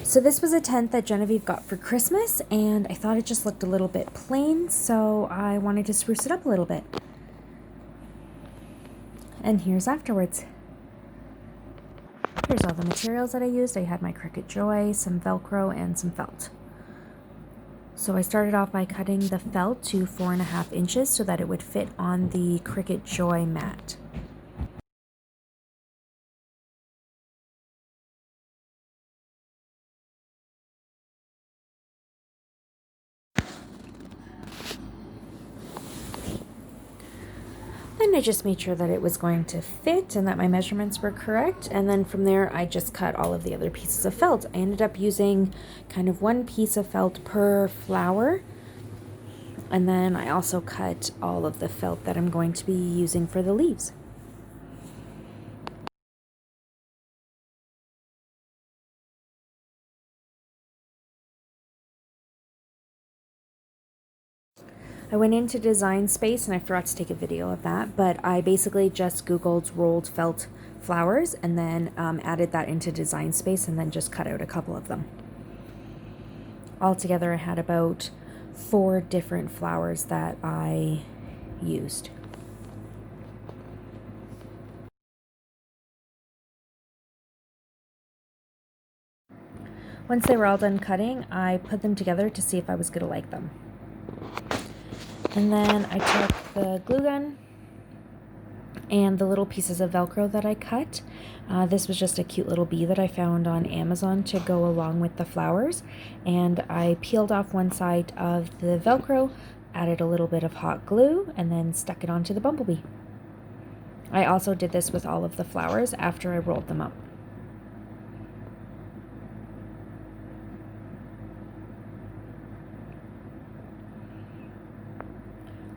So this was a tent that Genevieve got for Christmas, and I thought it just looked a little bit plain, so I wanted to spruce it up a little bit. And here's afterwards. Here's all the materials that I used. I had my Cricut Joy, some Velcro, and some felt. So I started off by cutting the felt to 4.5 inches so that it would fit on the Cricut Joy mat. Then I just made sure that it was going to fit and that my measurements were correct. And then from there, I just cut all of the other pieces of felt. I ended up using kind of 1 piece of felt per flower. And then I also cut all of the felt that I'm going to be using for the leaves. I went into Design Space and I forgot to take a video of that, but I basically just Googled rolled felt flowers and then added that into Design Space and then just cut out a couple of them. Altogether, I had about 4 different flowers that I used. Once they were all done cutting, I put them together to see if I was going to like them. And then I took the glue gun and the little pieces of Velcro that I cut. This was just a cute little bee that I found on Amazon to go along with the flowers. And I peeled off one side of the Velcro, added a little bit of hot glue, and then stuck it onto the bumblebee. I also did this with all of the flowers after I rolled them up.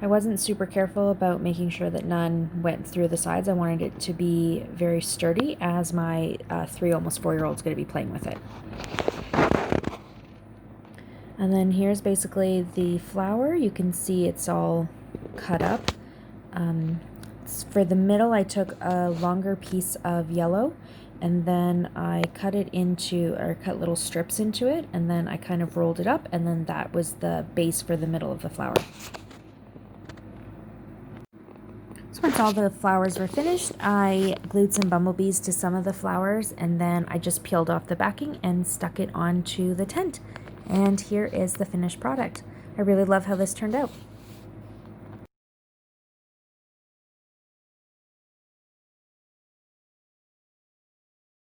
I wasn't super careful about making sure that none went through the sides. I wanted it to be very sturdy as my 3, almost 4-year-old is going to be playing with it. And then here's basically the flower. You can see it's all cut up. For the middle, I took a longer piece of yellow and then I cut it into, or cut little strips into it, and then I kind of rolled it up, and then that was the base for the middle of the flower. So once all the flowers were finished, I glued some bumblebees to some of the flowers, and then I just peeled off the backing and stuck it onto the tent. And here is the finished product. I really love how this turned out.